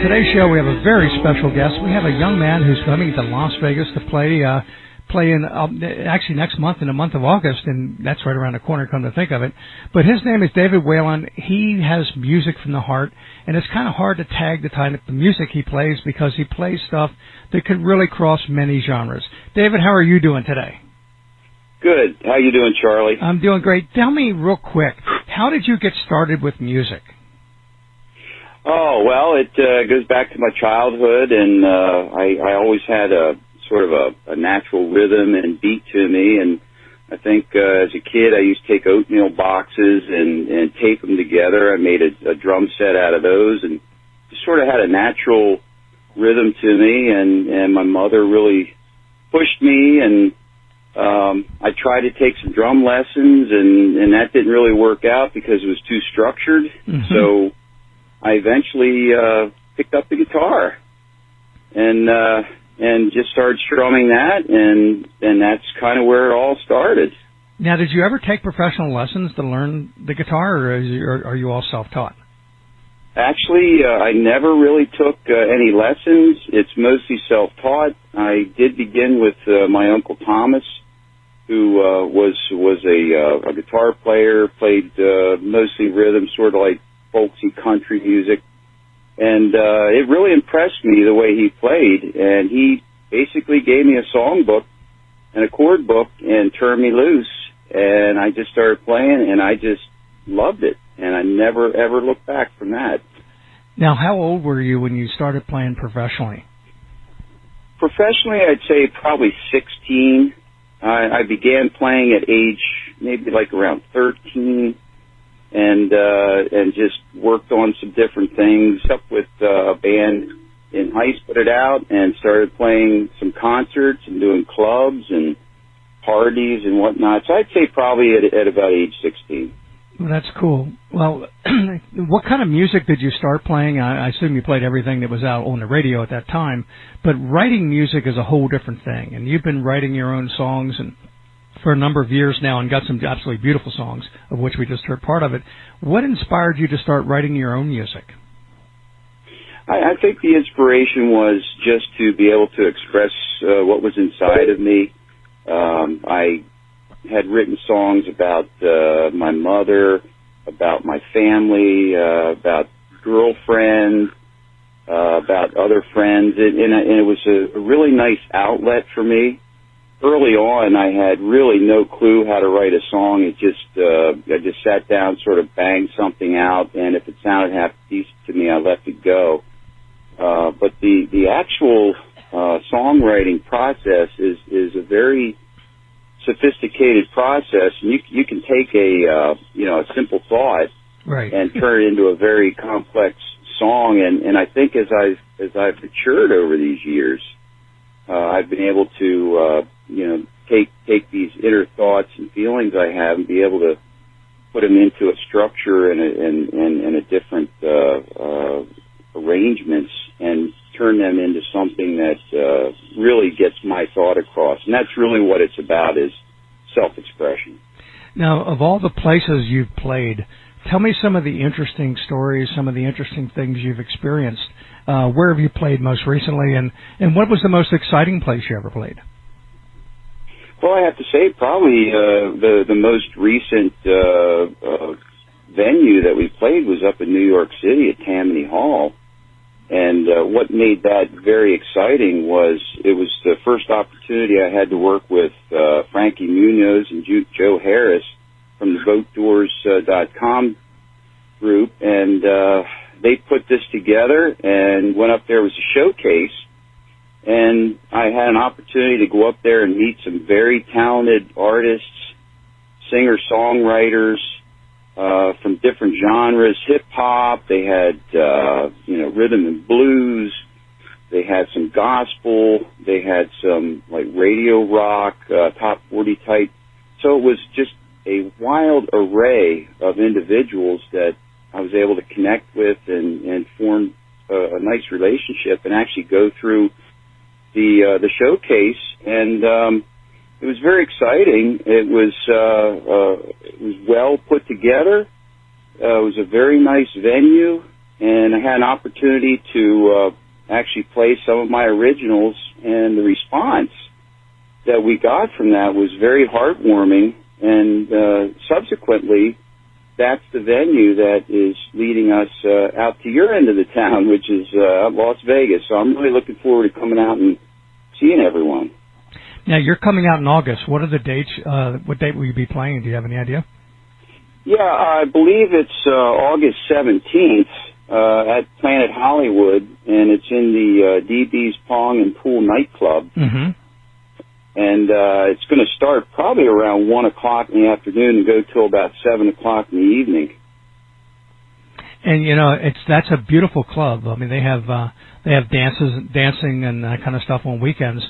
today's show, we have a very special guest. We have a young man who's coming to Las Vegas to play in actually next month, in the month of August, and that's right around the corner, come to think of it. But his name is David Whalen. He has music from the heart, and it's kind of hard to tag the type of music he plays because he plays stuff that could really cross many genres. David, how are you doing today? Good. How you doing, Charlie? I'm doing great. Tell me real quick, how did you get started with music? Oh, well, it goes back to my childhood, and I always had a sort of a natural rhythm and beat to me, and I think as a kid I used to take oatmeal boxes and tape them together. I made a drum set out of those and just sort of had a natural rhythm to me, and my mother really pushed me, and I tried to take some drum lessons, and that didn't really work out because it was too structured. Mm-hmm. So I eventually picked up the guitar and just started strumming that, and that's kind of where it all started. Now, did you ever take professional lessons to learn the guitar, or are you all self-taught? Actually, I never really took any lessons. It's mostly self-taught. I did begin with my Uncle Thomas, who was a guitar player, played mostly rhythm, sort of like folksy country music. And it really impressed me the way he played, and he basically gave me a song book and a chord book and turned me loose, and I just started playing, and I just loved it, and I never, ever looked back from that. Now, how old were you when you started playing professionally? Professionally, I'd say probably 16. I began playing at age maybe like around 13. And just worked on some different things. Up with a band in high school, put it out, and started playing some concerts and doing clubs and parties and whatnot. So I'd say probably at about age 16. Well, that's cool. Well, what kind of music did you start playing? I assume you played everything that was out on the radio at that time, but writing music is a whole different thing. And you've been writing your own songs and for a number of years now, and got some absolutely beautiful songs, of which we just heard part of it. What inspired you to start writing your own music? I think the inspiration was just to be able to express what was inside of me. I had written songs about my mother, about my family, about girlfriends, about other friends, and it was a really nice outlet for me. Early on, I had really no clue how to write a song. It just I just sat down, sort of banged something out, and if it sounded half decent to me, I let it go. But the actual songwriting process is a very sophisticated process, and you can take a simple thought, right, and turn it into a very complex song. And I think as I've matured over these years, I've been able to take these inner thoughts and feelings I have and be able to put them into a structure and a different arrangements and turn them into something that really gets my thought across. And that's really what it's about, is self-expression. Now, of all the places you've played, tell me some of the interesting stories, some of the interesting things you've experienced. Where have you played most recently, and what was the most exciting place you ever played? Well, I have to say probably the most recent venue that we played was up in New York City at Tammany Hall. And what made that very exciting was it was the first opportunity I had to work with Frankie Munoz and Joe Harris from the VoteDoors.com group, and they put this together and went up there. It was a showcase, and I had an opportunity to go up there and meet some very talented artists, singer-songwriters from different genres, hip-hop. They had, rhythm and blues. They had some gospel. They had some, like, radio rock, top 40 type. So it was just a wild array of individuals that I was able to connect with and form a nice relationship and actually go through the showcase, and it was very exciting. It was well put together. It was a very nice venue. and I had an opportunity to actually play some of my originals, and the response that we got from that was very heartwarming, and subsequently, that's the venue that is leading us out to your end of the town, which is Las Vegas. So I'm really looking forward to coming out and seeing everyone. Now, you're coming out in August. What are the dates? What date will you be playing? Do you have any idea? Yeah, I believe it's August 17th at Planet Hollywood, and it's in the DB's Pong and Pool nightclub. Mm-hmm. And it's going to start probably around 1 o'clock in the afternoon and go till about 7 o'clock in the evening. And you know, that's a beautiful club. I mean, they have dancing and that kind of stuff on weekends,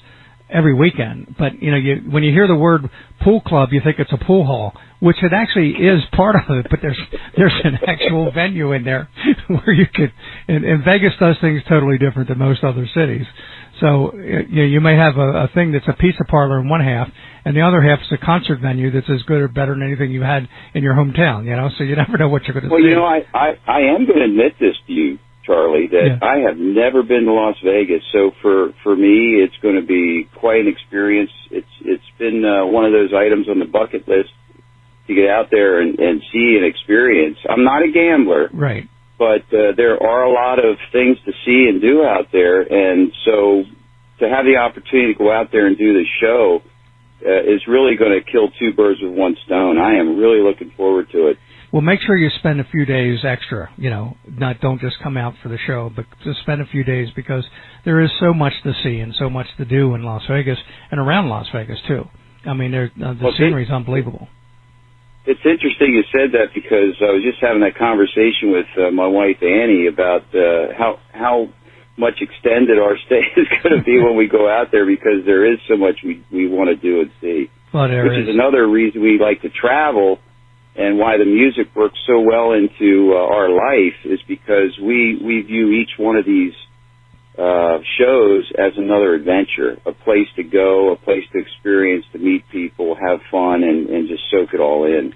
every weekend. But you know, when you hear the word pool club, you think it's a pool hall, which it actually is part of it. But there's an actual venue in there where you could. And Vegas does things totally different than most other cities. So you may have a thing that's a pizza parlor in one half, and the other half is a concert venue that's as good or better than anything you had in your hometown. You know, so you never know what you're going to see. Well, you know, I am going to admit this to you, Charlie, that I have never been to Las Vegas. So for me, it's going to be quite an experience. It's been one of those items on the bucket list to get out there and see and experience. I'm not a gambler, right? But there are a lot of things to see and do out there, and so to have the opportunity to go out there and do the show is really going to kill two birds with one stone. I am really looking forward to it. Well, make sure you spend a few days extra, you know, don't just come out for the show, but just spend a few days, because there is so much to see and so much to do in Las Vegas and around Las Vegas, too. I mean, the scenery is unbelievable. It's interesting you said that, because I was just having that conversation with my wife Annie about how much extended our stay is going to be when we go out there, because there is so much we want to do and see. Well, which is another reason we like to travel, and why the music works so well into our life is because we view each one of these shows as another adventure, a place to go, a place to experience, to meet people, have fun, and just soak it all in.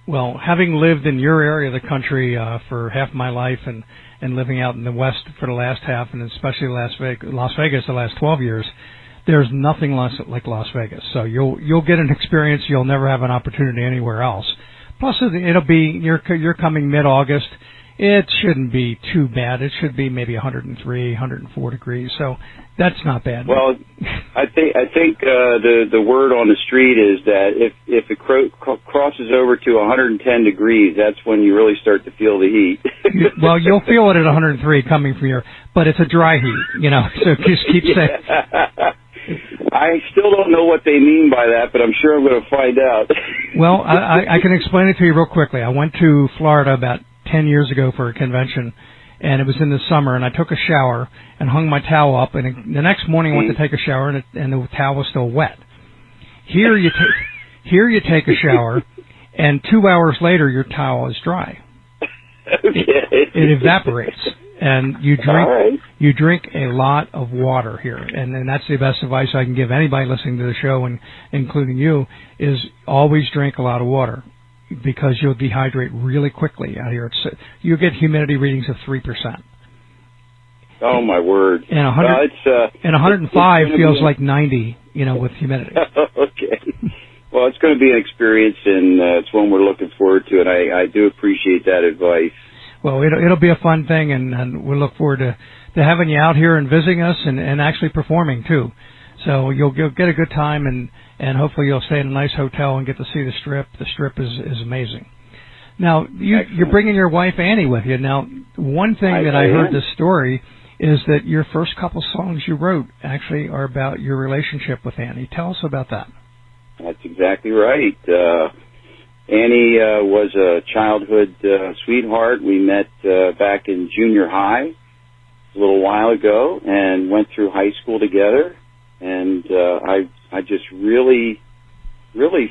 Well, having lived in your area of the country for half my life and living out in the West for the last half, and especially Las Vegas the last 12 years, there's nothing like Las Vegas. So you'll get an experience you'll never have an opportunity anywhere else. Plus, it'll be you're coming mid-August. It shouldn't be too bad. It should be maybe 103, 104 degrees. So that's not bad. Well, I think the word on the street is that if it crosses over to 110 degrees, that's when you really start to feel the heat. Well, you'll feel it at 103 coming from but it's a dry heat, you know. So just keep saying. I still don't know what they mean by that, but I'm sure I'm going to find out. Well, I can explain it to you real quickly. I went to Florida about 10 years ago for a convention, and it was in the summer, and I took a shower and hung my towel up, and the next morning I went to take a shower, and the towel was still wet. Here you take a shower, and 2 hours later your towel is dry. Okay. It evaporates. And you drink a lot of water here, and that's the best advice I can give anybody listening to the show, and including you, is always drink a lot of water, because you'll dehydrate really quickly out here. You get humidity readings of 3%. Oh my word! And 105 feels like 90, you know, with humidity. Okay. Well, it's going to be an experience, and it's one we're looking forward to, and I do appreciate that advice. Well, it'll be a fun thing, and we'll look forward to having you out here and visiting us and actually performing, too. So you'll get a good time, and hopefully you'll stay in a nice hotel and get to see the Strip. The Strip is amazing. Now, you're bringing your wife, Annie, with you. Now, one thing that I heard this story is that your first couple songs you wrote actually are about your relationship with Annie. Tell us about that. That's exactly right. Annie was a childhood sweetheart. We met back in junior high a little while ago and went through high school together. And I just really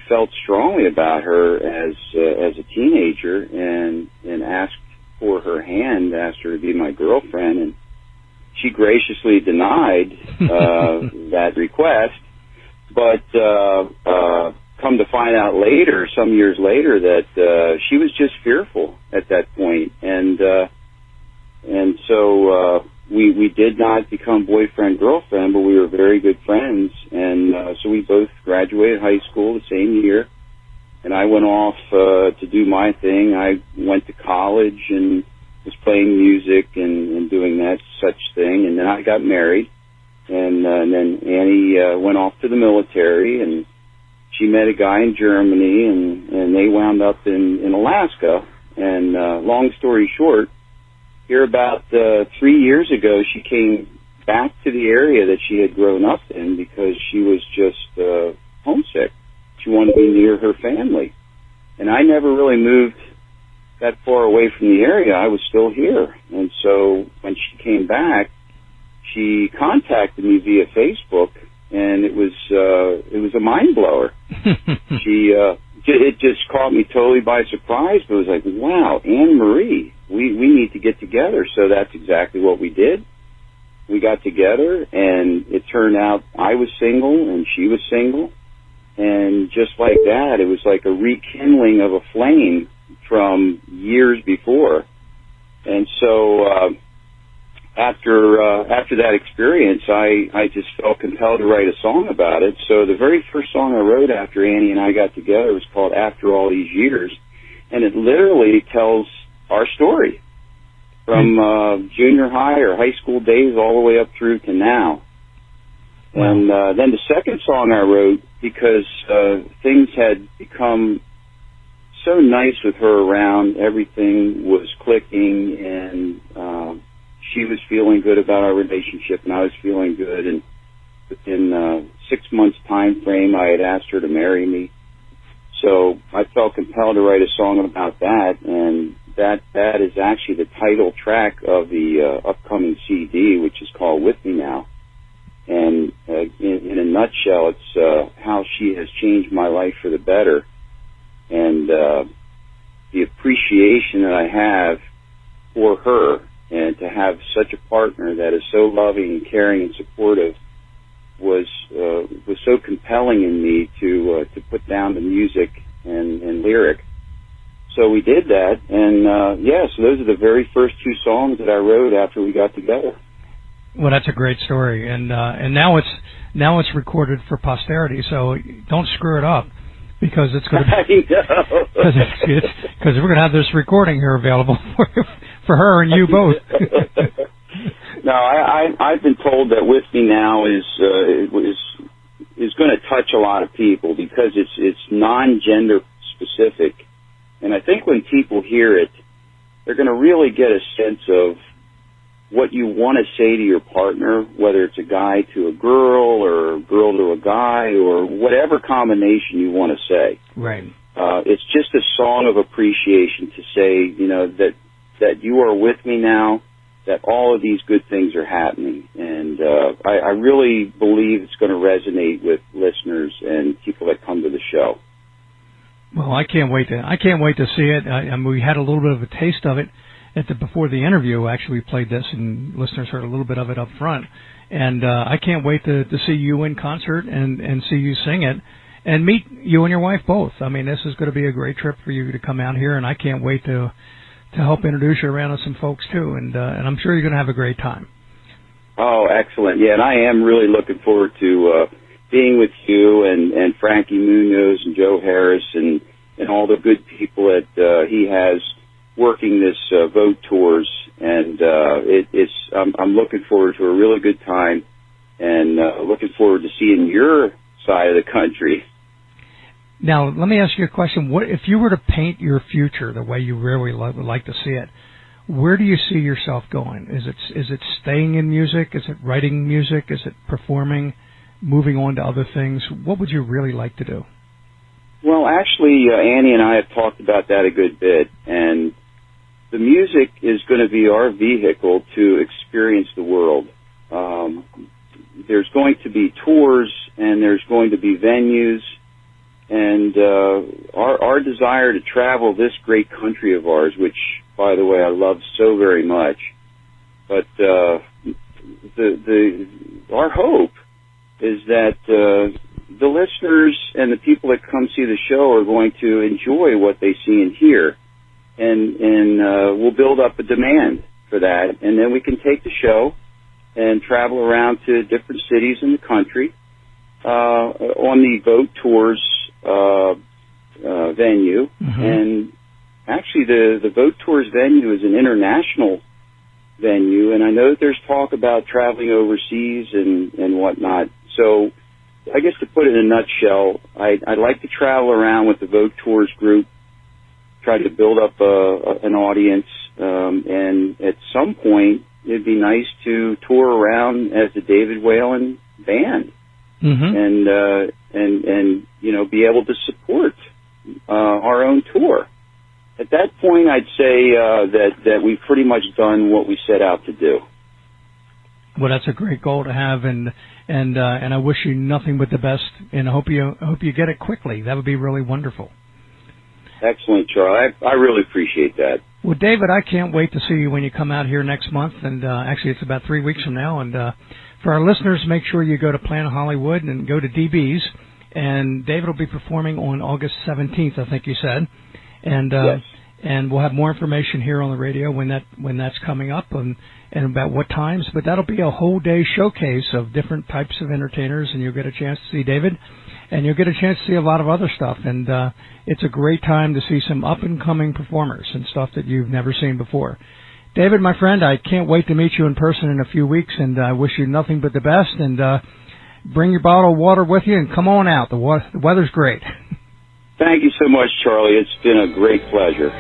felt strongly about her as a teenager, and asked for her hand, asked her to be my girlfriend, and she graciously denied that request. But come to find out later, some years later, that she was just fearful at that point. And And so we did not become boyfriend-girlfriend, but we were very good friends. And so we both graduated high school the same year. And I went off to do my thing. I went to college and was playing music and doing that such thing. And then I got married. And then Annie went off to the military, and she met a guy in Germany, and they wound up in Alaska. And long story short, here about 3 years ago, she came back to the area that she had grown up in because she was just homesick. She wanted to be near her family. And I never really moved that far away from the area. I was still here. And so when she came back, she contacted me via Facebook, and it was a mind blower. It just caught me totally by surprise. But it was like, wow, Anne Marie, we need to get together. So that's exactly what we did. We got together, and it turned out I was single and she was single. And just like that, it was like a rekindling of a flame from years before. And so after that experience, I just felt compelled to write a song about it. So the very first song I wrote after Annie and I got together was called After All These Years. And it literally tells our story from junior high or high school days all the way up through to now. And then the second song I wrote, because things had become so nice with her around, everything was clicking, and she was feeling good about our relationship, and I was feeling good. And within 6 months' time frame, I had asked her to marry me. So I felt compelled to write a song about that, and that is actually the title track of the upcoming CD, which is called With Me Now. And in a nutshell, it's how she has changed my life for the better, and the appreciation that I have for her, and to have such a partner that is so loving and caring and supportive was so compelling in me to put down the music and lyric. So we did that, and so those are the very first two songs that I wrote after we got together. Well, that's a great story, and now it's recorded for posterity. So don't screw it up, because it's going to because we're going to have this recording here available for her and you both. No, I've been told that With Me Now is going to touch a lot of people because it's non-gender specific, and I think when people hear it, they're going to really get a sense of what you want to say to your partner, whether it's a guy to a girl or a girl to a guy or whatever combination you want to say. Right. It's just a song of appreciation to say, that you are with me now, that all of these good things are happening. And I really believe it's going to resonate with listeners and people that come to the show. Well, I can't wait to see it. We had a little bit of a taste of it before the interview. Actually, we played this, and listeners heard a little bit of it up front. And I can't wait to see you in concert and see you sing it and meet you and your wife both. I mean, this is going to be a great trip for you to come out here, and I can't wait to help introduce you around to some folks too. And I'm sure you're going to have a great time. Oh, excellent! Yeah, and I am really looking forward to being with you and Frankie Munoz and Joe Harris and all the good people that he has working this Vote Tours, and I'm looking forward to a really good time, and looking forward to seeing your side of the country. Now, let me ask you a question. What if you were to paint your future the way you really would like to see it? Where do you see yourself going? Is it staying in music? Is it writing music? Is it performing? Moving on to other things? What would you really like to do? Well, actually, Annie and I have talked about that a good bit, and the music is going to be our vehicle to experience the world. There's going to be tours, and there's going to be venues, and our desire to travel this great country of ours, which, by the way, I love so very much. But our hope is that the listeners and the people that come see the show are going to enjoy what they see and hear, and we'll build up a demand for that, and then we can take the show and travel around to different cities in the country on the Vote Tours venue. Mm-hmm. And actually, the Vote Tours venue is an international venue, and I know that there's talk about traveling overseas and whatnot. So I guess to put it in a nutshell, I'd like to travel around with the Vote Tours group, try to build up an audience, and at some point it'd be nice to tour around as the David Whalen band, mm-hmm. and you know, be able to support our own tour. At that point, I'd say that we've pretty much done what we set out to do. Well, that's a great goal to have, and I wish you nothing but the best, and I hope you get it quickly. That would be really wonderful. Excellent, Charlie. I really appreciate that. Well, David, I can't wait to see you when you come out here next month, and actually it's about 3 weeks from now. And for our listeners, make sure you go to Planet Hollywood and go to DB's, and David will be performing on August 17th, I think you said. And yes. And we'll have more information here on the radio when that's coming up and about what times. But that'll be a whole day showcase of different types of entertainers, and you'll get a chance to see David, and you'll get a chance to see a lot of other stuff. And it's a great time to see some up-and-coming performers and stuff that you've never seen before. David, my friend, I can't wait to meet you in person in a few weeks, and I wish you nothing but the best. And bring your bottle of water with you and come on out. The weather's great. Thank you so much, Charlie. It's been a great pleasure.